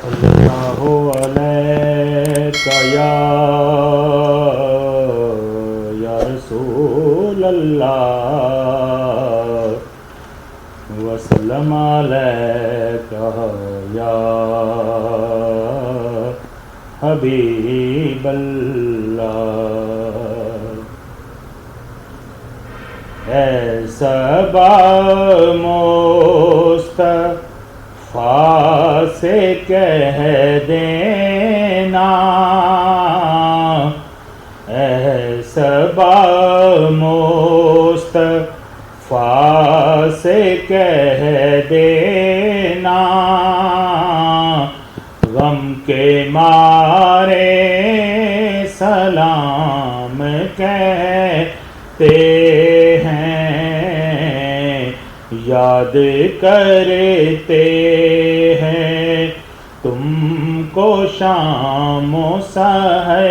اللہ علیک یا رسول اللہ وسلم علیک یا حبیب اللہ۔ اے صبا مصطفیٰ سے کہہ دینا، اے صبا مصطفیٰ سے کہہ دینا، غم کے مارے سلام کہتے ہیں، یاد کرتے ہیں تم کو شام و سحر،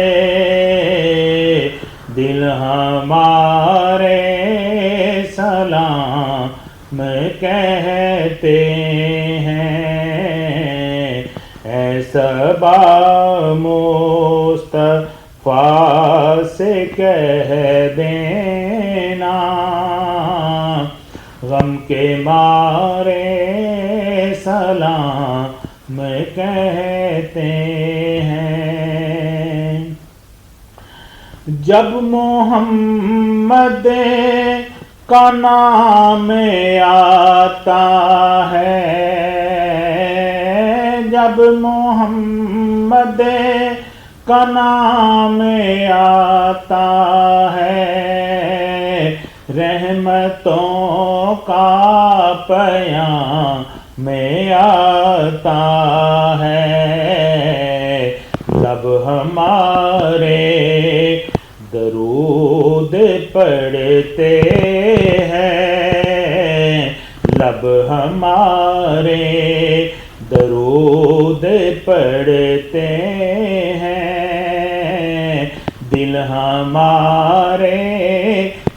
دل ہمارے سلام کہتے ہیں۔ اے صبا مصطفیٰ سے کہہ دینا، غم کے مارے سلام کہتے ہیں۔ جب محمد کا نام آتا ہے، جب محمد کا نام آتا ہے، رحمتوں کا پیام آتا ہے، لب ہمارے درود پڑھتے ہیں، لب ہمارے درود پڑھتے ہیں، دل ہمارے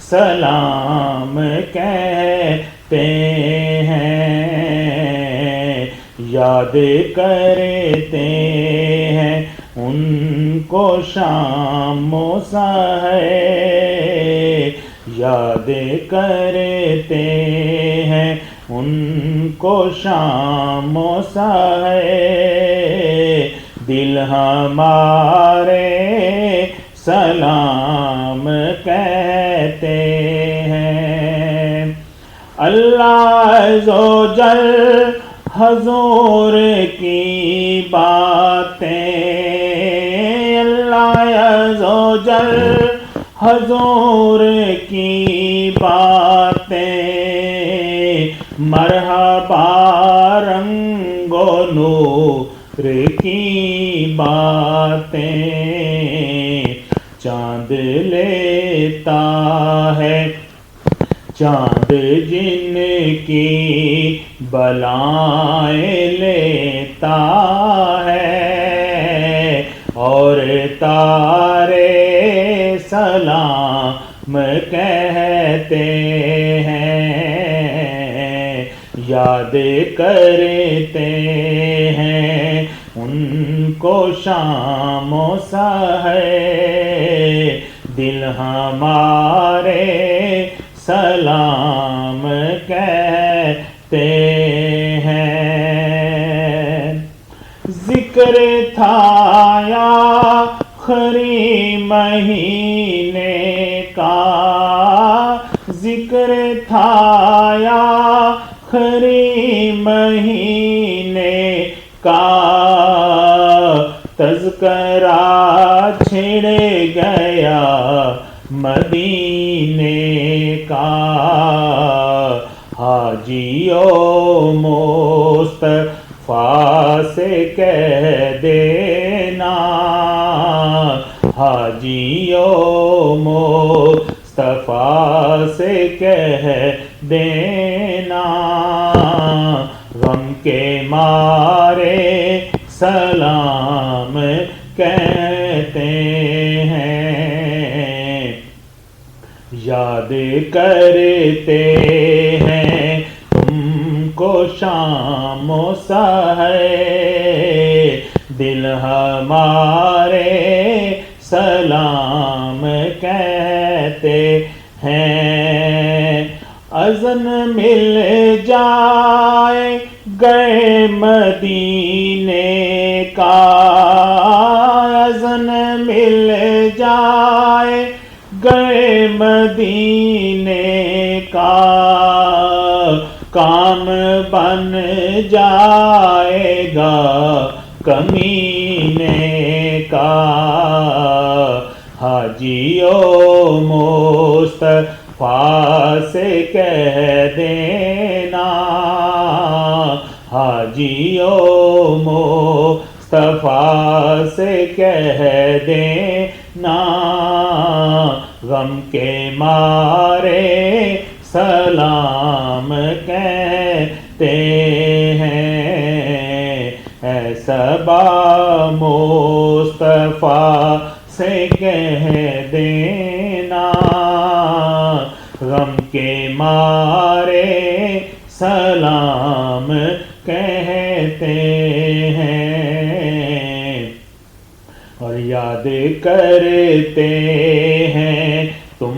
سلام کہتے ہیں، یاد کرتے ہیں ان کو شام و سحر، یاد کرتے ہیں ان کو شام و سحر، دل ہمارے سلام کہتے ہیں۔ اللہ عز و جل حضور کی باتیں، اللہ عز و جل حضور کی باتیں، مرحبا رنگ و نور کی باتیں، چاند لیتا ہے چاند جن کی بلائیں لیتا ہے، اور تارے سلام کہتے ہیں، یاد کرتے ہیں ان کو شام و سحر، دل ہمارے سلام کہتے ہیں۔ ذکر تھا آخری مہینے کا، ذکر تھا آخری مہینے کا، تذکرہ چھڑ گیا مدینے کا، حاجیوں مصطفیٰ سے کہہ دینا، حاجیوں مصطفیٰ سے کہہ دینا، غم کے مارے سلام کہتے ہیں، یاد کرتے ہیں تم کو شام و سحر، دل ہمارے سلام کہتے ہیں، اذن مل جائے گئے مدینے کا، اذن مل جائے گئے مدینے کا، کام بن جائے گا کمینے کا، حاجیو مصطفیٰ سے کہہ دینا، حاجیو مصطفیٰ سے کہہ دینا، غم کے مارے سلام کہتے ہیں، اے صبا مصطفیٰ سے کہہ دینا، غم کے مارے سلام کہتے ہیں، اور یاد کرتے ہیں تم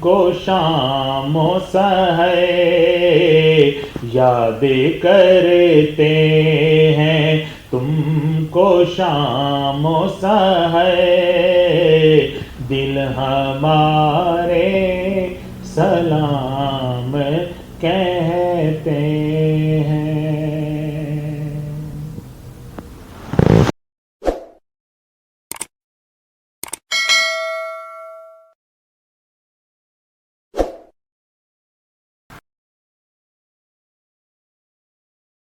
کو شام و سحر، یاد کرتے ہیں تم کو شام و سحر، دل ہمارے سلام کہتے